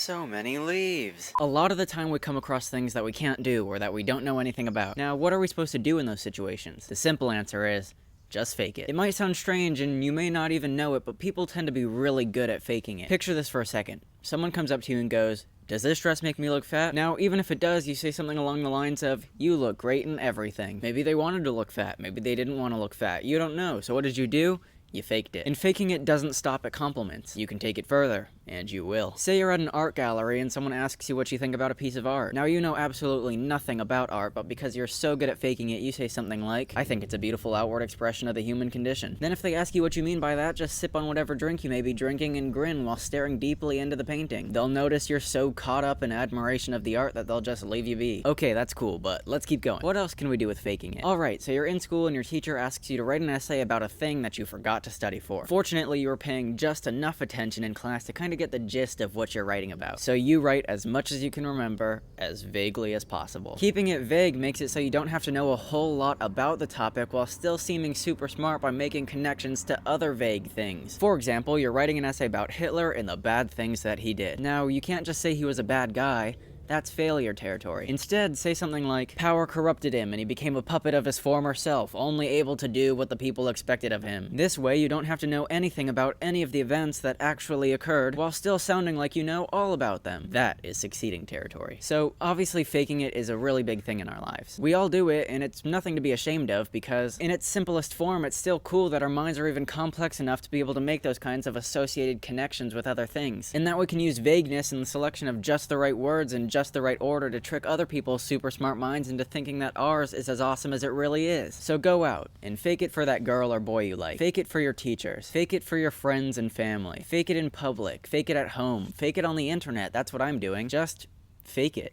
So many leaves. A lot of the time we come across things that we can't do or that we don't know anything about. Now, what are we supposed to do in those situations? The simple answer is, just fake it. It might sound strange and you may not even know it, but people tend to be really good at faking it. Picture this for a second. Someone comes up to you and goes, "Does this dress make me look fat?" Now, even if it does, you say something along the lines of, "You look great in everything." Maybe they wanted to look fat. Maybe they didn't want to look fat. You don't know. So what did you do? You faked it. And faking it doesn't stop at compliments. You can take it further, and you will. Say you're at an art gallery and someone asks you what you think about a piece of art. Now you know absolutely nothing about art, but because you're so good at faking it, you say something like, "I think it's a beautiful outward expression of the human condition." Then if they ask you what you mean by that, just sip on whatever drink you may be drinking and grin while staring deeply into the painting. They'll notice you're so caught up in admiration of the art that they'll just leave you be. Okay, that's cool, but let's keep going. What else can we do with faking it? Alright, so you're in school and your teacher asks you to write an essay about a thing that you forgot to study for. Fortunately, you were paying just enough attention in class to kind of get the gist of what you're writing about. So you write as much as you can remember, as vaguely as possible. Keeping it vague makes it so you don't have to know a whole lot about the topic while still seeming super smart by making connections to other vague things. For example, you're writing an essay about Hitler and the bad things that he did. Now, you can't just say he was a bad guy. That's failure territory. Instead, say something like, "Power corrupted him and he became a puppet of his former self, only able to do what the people expected of him." This way, you don't have to know anything about any of the events that actually occurred, while still sounding like you know all about them. That is succeeding territory. So, obviously faking it is a really big thing in our lives. We all do it, and it's nothing to be ashamed of, because in its simplest form, it's still cool that our minds are even complex enough to be able to make those kinds of associated connections with other things. And that we can use vagueness and the selection of just the right words and just the right order to trick other people's super smart minds into thinking that ours is as awesome as it really is. So go out and fake it for that girl or boy you like. Fake it for your teachers. Fake it for your friends and family. Fake it in public. Fake it at home. Fake it on the internet. That's what I'm doing. Just fake it.